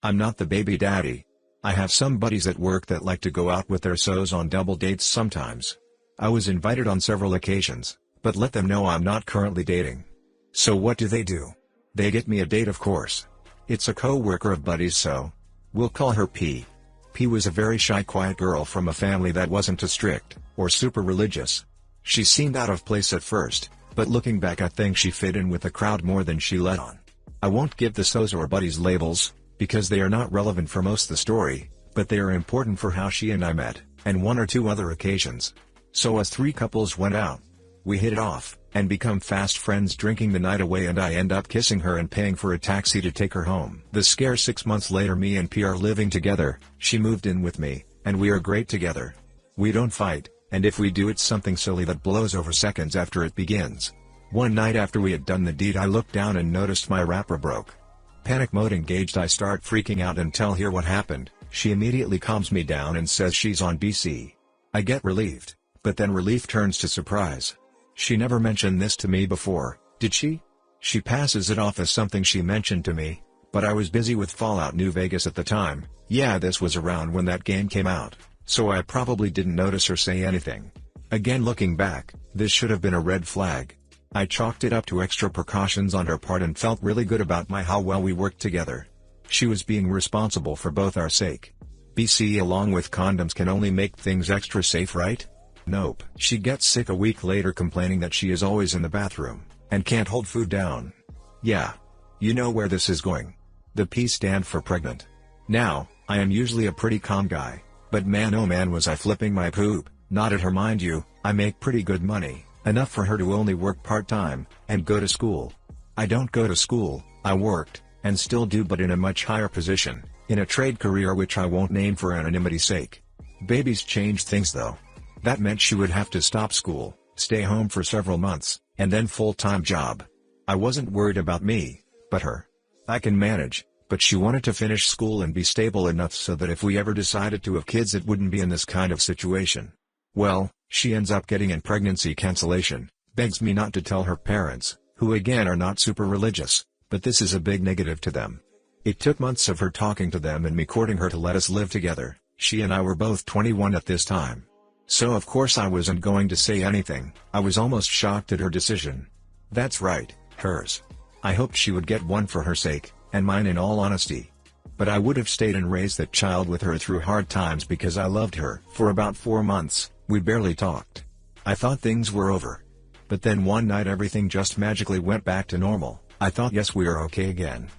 I'm not the baby daddy. I have some buddies at work that like to go out with their SOs on double dates sometimes. I was invited on several occasions, but let them know I'm not currently dating. So what do? They get me a date, of course. It's a co-worker of Buddy's, so we'll call her P. P was a very shy, quiet girl from a family that wasn't too strict, or super religious. She seemed out of place at first, but looking back I think she fit in with the crowd more than she let on. I won't give the SOs or Buddies labels, because they are not relevant for most of the story, but they are important for how she and I met, and one or two other occasions. So as three couples went out, we hit it off, and become fast friends, drinking the night away, and I end up kissing her and paying for a taxi to take her home. The scare: 6 months later, me and P are living together, she moved in with me, and we are great together. We don't fight, and if we do, it's something silly that blows over seconds after it begins. One night after we had done the deed, I looked down and noticed my wrapper broke. Panic mode engaged, I start freaking out and tell her what happened. She immediately calms me down and says she's on BC. I get relieved, but then relief turns to surprise. She never mentioned this to me before, did she? She passes it off as something she mentioned to me, but I was busy with Fallout New Vegas at the time. Yeah, this was around when that game came out, so I probably didn't notice or say anything. Again, looking back, this should have been a red flag. I chalked it up to extra precautions on her part and felt really good about how well we worked together. She was being responsible for both our sake. BC along with condoms can only make things extra safe, right? Nope. She gets sick a week later, complaining that she is always in the bathroom, and can't hold food down. Yeah. You know where this is going. The P stand for pregnant. Now, I am usually a pretty calm guy, but man oh man was I flipping my poop. Not at her, mind you, I make pretty good money, enough for her to only work part-time, and go to school. I don't go to school, I worked, and still do, but in a much higher position, in a trade career which I won't name for anonymity's sake. Babies changed things though. That meant she would have to stop school, stay home for several months, and then full-time job. I wasn't worried about me, but her. I can manage, but she wanted to finish school and be stable enough so that if we ever decided to have kids it wouldn't be in this kind of situation. Well, she ends up getting in pregnancy cancellation, begs me not to tell her parents, who again are not super religious, but this is a big negative to them. It took months of her talking to them and me courting her to let us live together. She and I were both 21 at this time. So of course I wasn't going to say anything. I was almost shocked at her decision. That's right, hers. I hoped she would get one for her sake, and mine in all honesty. But I would have stayed and raised that child with her through hard times because I loved her. For about 4 months, we barely talked. I thought things were over. But then one night everything just magically went back to normal. I thought, yes, we are okay again.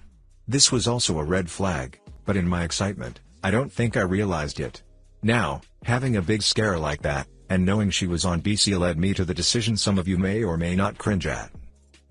This was also a red flag, but in my excitement, I don't think I realized it. Now, having a big scare like that, and knowing she was on BC led me to the decision some of you may or may not cringe at.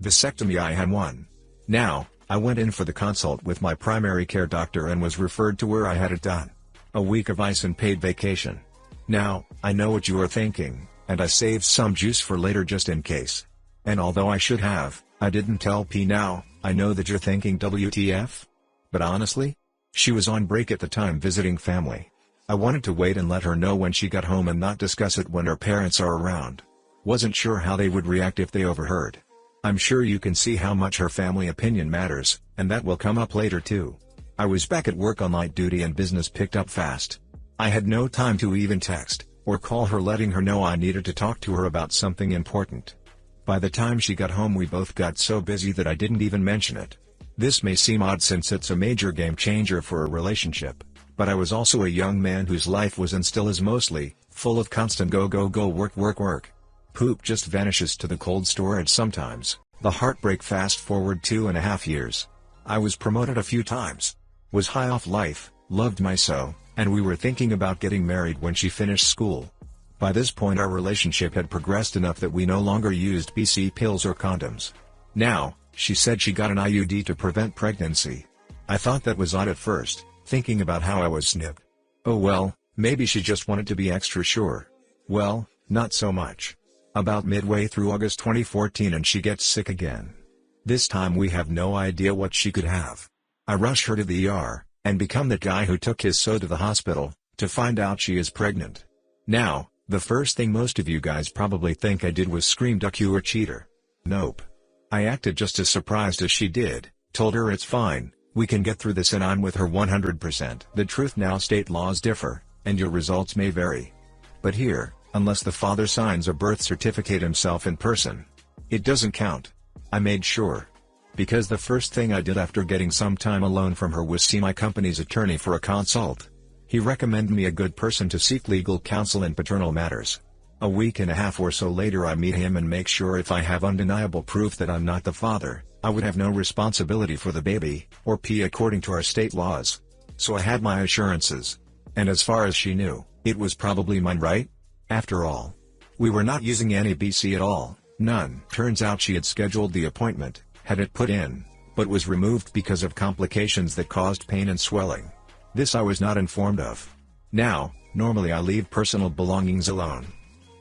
Vasectomy. I had one. Now, I went in for the consult with my primary care doctor and was referred to where I had it done. A week of ice and paid vacation. Now, I know what you are thinking, and I saved some juice for later just in case. And although I should have, I didn't tell P. Now, I know that you're thinking WTF? But honestly, she was on break at the time visiting family. I wanted to wait and let her know when she got home and not discuss it when her parents are around. Wasn't sure how they would react if they overheard. I'm sure you can see how much her family opinion matters, and that will come up later too. I was back at work on night duty and business picked up fast. I had no time to even text, or call her letting her know I needed to talk to her about something important. By the time she got home we both got so busy that I didn't even mention it. This may seem odd since it's a major game changer for a relationship, but I was also a young man whose life was and still is mostly full of constant go go go, work work work. Poop just vanishes to the cold storage sometimes. The heartbreak. Fast forward 2.5 years. I was promoted a few times. Was high off life, loved my so, and we were thinking about getting married when she finished school. By this point our relationship had progressed enough that we no longer used BC pills or condoms. Now, she said she got an IUD to prevent pregnancy. I thought that was odd at first, thinking about how I was snipped. Oh well, maybe she just wanted to be extra sure. Well, not so much. About midway through August 2014 and she gets sick again. This time we have no idea what she could have. I rush her to the ER, and become that guy who took his so to the hospital, to find out she is pregnant. Now, the first thing most of you guys probably think I did was scream duck you or cheater. Nope. I acted just as surprised as she did, told her it's fine, We can get through this and I'm with her 100%. The truth now, state laws differ, and your results may vary. But here, unless the father signs a birth certificate himself in person, it doesn't count. I made sure. Because the first thing I did after getting some time alone from her was see my company's attorney for a consult. He recommended me a good person to seek legal counsel in paternal matters. A week and a half or so later I meet him and make sure if I have undeniable proof that I'm not the father, I would have no responsibility for the baby, or P according to our state laws. So I had my assurances. And as far as she knew, it was probably mine, right? After all, we were not using any BC at all, none. Turns out she had scheduled the appointment, had it put in, but was removed because of complications that caused pain and swelling. This I was not informed of. Now, normally I leave personal belongings alone.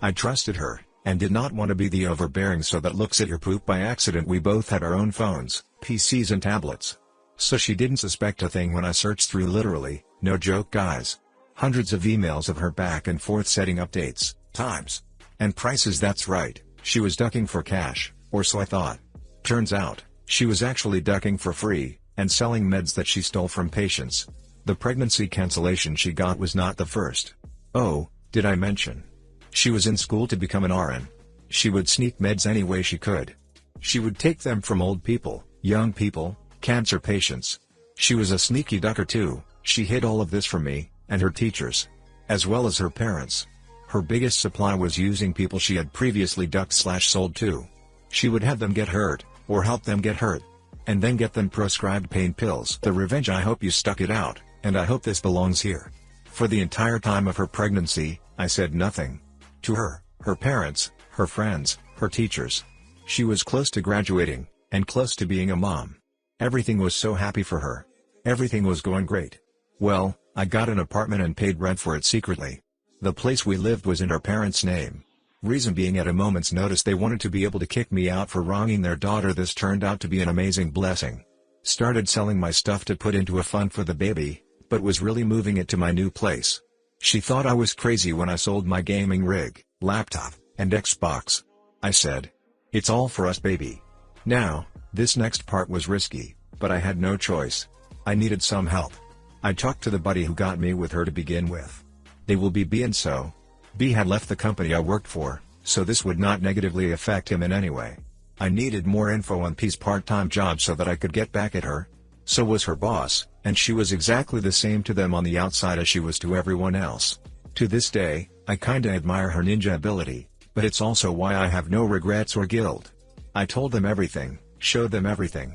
I trusted her, and did not want to be the overbearing so that looks at your poop by accident. We both had our own phones, PCs and tablets. So she didn't suspect a thing when I searched through literally, no joke guys, hundreds of emails of her back and forth setting up dates, times, and prices. That's right, she was ducking for cash, or so I thought. Turns out, she was actually ducking for free, and selling meds that she stole from patients. The pregnancy cancellation she got was not the first. Oh, did I mention? She was in school to become an RN. She would sneak meds any way she could. She would take them from old people, young people, cancer patients. She was a sneaky ducker too. She hid all of this from me, and her teachers, as well as her parents. Her biggest supply was using people she had previously ducked/sold to. She would have them get hurt, or help them get hurt, and then get them prescribed pain pills. The revenge. I hope you stuck it out, and I hope this belongs here. For the entire time of her pregnancy, I said nothing. To her, her parents, her friends, her teachers. She was close to graduating, and close to being a mom. Everything was so happy for her. Everything was going great. Well, I got an apartment and paid rent for it secretly. The place we lived was in her parents' name. Reason being, at a moment's notice they wanted to be able to kick me out for wronging their daughter. This turned out to be an amazing blessing. Started selling my stuff to put into a fund for the baby, but was really moving it to my new place. She thought I was crazy when I sold my gaming rig, laptop, and Xbox. I said, "It's all for us, baby." Now, this next part was risky, but I had no choice. I needed some help. I talked to the buddy who got me with her to begin with. They will be B, and so B had left the company I worked for, so this would not negatively affect him in any way. I needed more info on P's part-time job so that I could get back at her. So was her boss, and she was exactly the same to them on the outside as she was to everyone else. To this day, I kinda admire her ninja ability, but it's also why I have no regrets or guilt. I told them everything, showed them everything.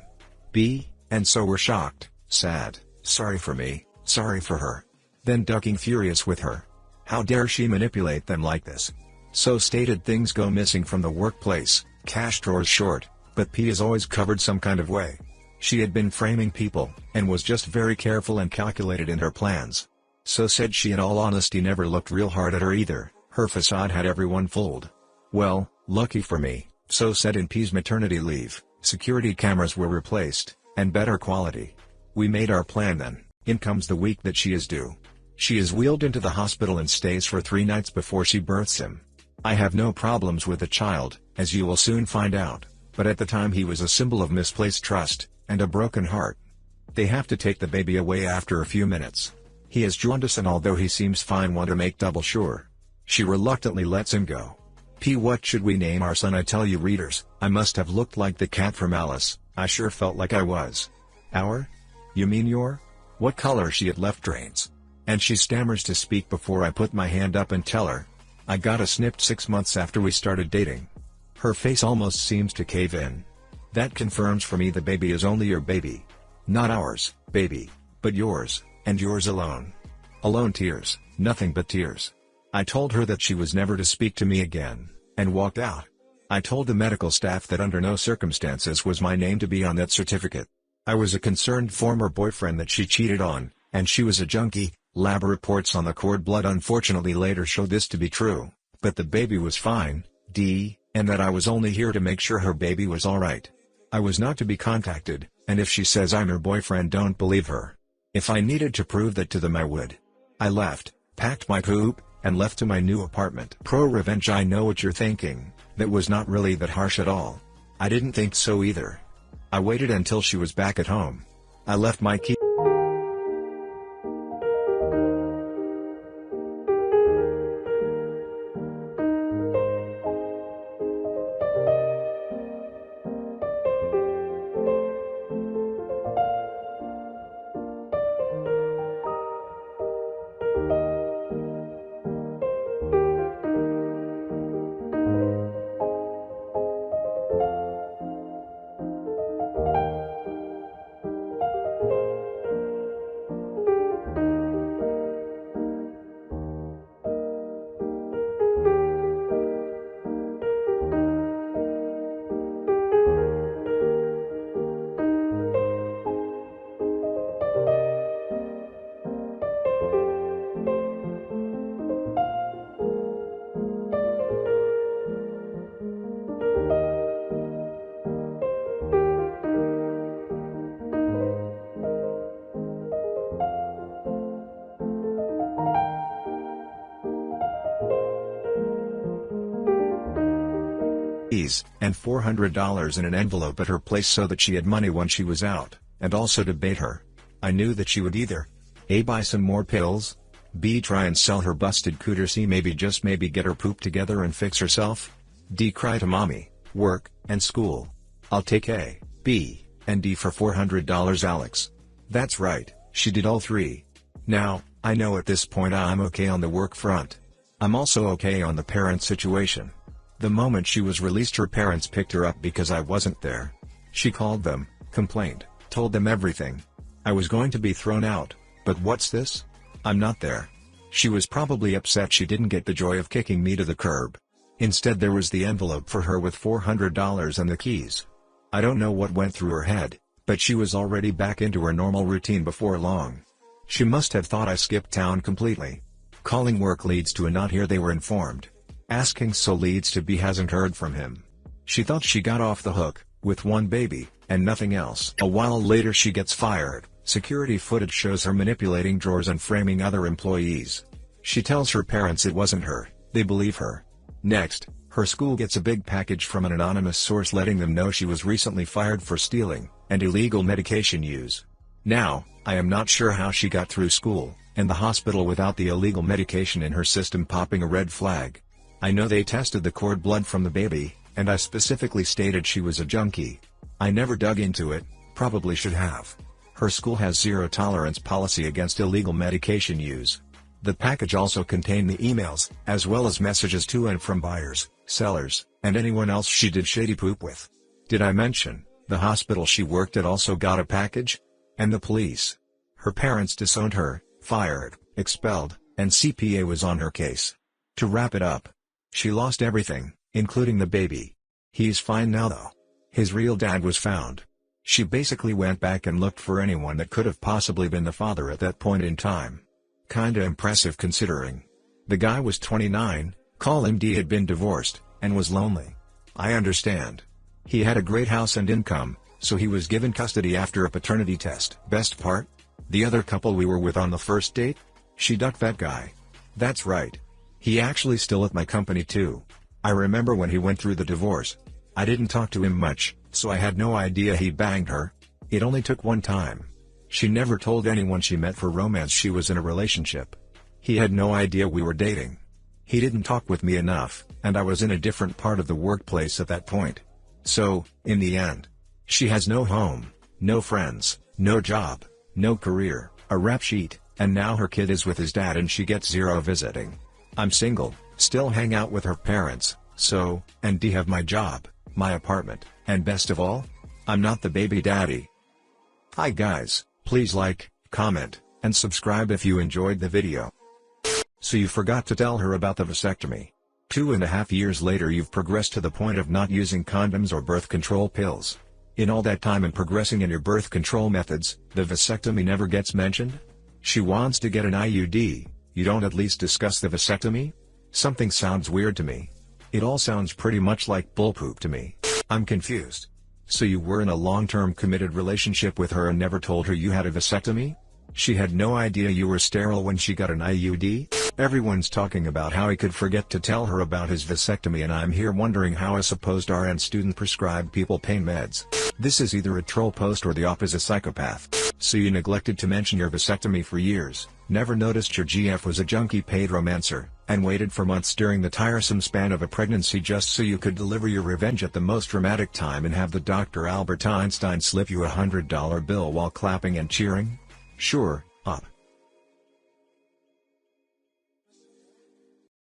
B, and so were shocked, sad, sorry for me, sorry for her. Then ducking furious with her. How dare she manipulate them like this? So stated things go missing from the workplace, cash drawers short, but P is always covered some kind of way. She had been framing people, and was just very careful and calculated in her plans. So said she, in all honesty, never looked real hard at her either. Her facade had everyone fooled. Well, lucky for me, so said in P's maternity leave, security cameras were replaced, and better quality. We made our plan then. In comes the week that she is due. She is wheeled into the hospital and stays for 3 nights before she births him. I have no problems with the child, as you will soon find out, but at the time he was a symbol of misplaced trust, and a broken heart. They have to take the baby away after a few minutes. He has jaundice, and although he seems fine, want to make double sure. She reluctantly lets him go. P, what should we name our son? I tell you readers, I must have looked like the cat from Alice. I sure felt like I was. Our? You mean your? What color? She had left drains. And she stammers to speak before I put my hand up and tell her. I got a snipped 6 months after we started dating. Her face almost seems to cave in. That confirms for me the baby is only your baby. Not ours, baby, but yours, and yours alone. Alone. Tears, nothing but tears. I told her that she was never to speak to me again, and walked out. I told the medical staff that under no circumstances was my name to be on that certificate. I was a concerned former boyfriend that she cheated on, and she was a junkie. Lab reports on the cord blood unfortunately later showed this to be true, but the baby was fine, D, and that I was only here to make sure her baby was alright. I was not to be contacted, and if she says I'm her boyfriend, don't believe her. If I needed to prove that to them, I would. I left, packed my poop, and left to my new apartment. Pro revenge. I know what you're thinking, that was not really that harsh at all. I didn't think so either. I waited until she was back at home. I left my key. And $400 in an envelope at her place so that she had money when she was out, and also to bait her. I knew that she would either A. buy some more pills, B. try and sell her busted cooter, C. maybe just maybe get her poop together and fix herself, D. cry to mommy, work, and school. I'll take A, B, and D for $400, Alex. That's right, she did all three. Now, I know at this point I'm okay on the work front. I'm also okay on the parent situation. The moment she was released, her parents picked her up because I wasn't there. She called them, complained, told them everything. I was going to be thrown out, but what's this? I'm not there. She was probably upset she didn't get the joy of kicking me to the curb. Instead there was the envelope for her with $400 and the keys. I don't know what went through her head, but she was already back into her normal routine before long. She must have thought I skipped town completely. Calling work leads to a not here, they were informed. Asking so leads to B hasn't heard from him. She thought she got off the hook, with one baby, and nothing else. A while later she gets fired. Security footage shows her manipulating drawers and framing other employees. She tells her parents it wasn't her, they believe her. Next, her school gets a big package from an anonymous source letting them know she was recently fired for stealing, and illegal medication use. Now, I am not sure how she got through school, and the hospital without the illegal medication in her system popping a red flag. I know they tested the cord blood from the baby, and I specifically stated she was a junkie. I never dug into it, probably should have. Her school has zero tolerance policy against illegal medication use. The package also contained the emails, as well as messages to and from buyers, sellers, and anyone else she did shady poop with. Did I mention, the hospital she worked at also got a package? And the police. Her parents disowned her, fired, expelled, and CPA was on her case. To wrap it up, she lost everything, including the baby. He's fine now though. His real dad was found. She basically went back and looked for anyone that could have possibly been the father at that point in time. Kinda impressive considering. The guy was 29, call him D, had been divorced, and was lonely. I understand. He had a great house and income, so he was given custody after a paternity test. Best part? The other couple we were with on the first date? She ducked that guy. That's right. He actually still at my company too. I remember when he went through the divorce. I didn't talk to him much, so I had no idea he banged her. It only took one time. She never told anyone she met for romance she was in a relationship. He had no idea we were dating. He didn't talk with me enough, and I was in a different part of the workplace at that point. So, in the end, she has no home, no friends, no job, no career, a rap sheet, and now her kid is with his dad and she gets zero visiting. I'm single, still hang out with her parents, so, and D have my job, my apartment, and best of all, I'm not the baby daddy. Hi guys, please like, comment, and subscribe if you enjoyed the video. So you forgot to tell her about the vasectomy. 2.5 years later you've progressed to the point of not using condoms or birth control pills. In all that time and progressing in your birth control methods, the vasectomy never gets mentioned? She wants to get an IUD. You don't at least discuss the vasectomy? Something sounds weird to me. It all sounds pretty much like bullpoop to me. I'm confused. So you were in a long-term committed relationship with her and never told her you had a vasectomy? She had no idea you were sterile when she got an IUD? Everyone's talking about how he could forget to tell her about his vasectomy, and I'm here wondering how a supposed RN student prescribed people pain meds. This is either a troll post or the op is a psychopath. So you neglected to mention your vasectomy for years, never noticed your GF was a junkie paid romancer, and waited for months during the tiresome span of a pregnancy just so you could deliver your revenge at the most dramatic time and have the Dr. Albert Einstein slip you $100 bill while clapping and cheering? Sure, up.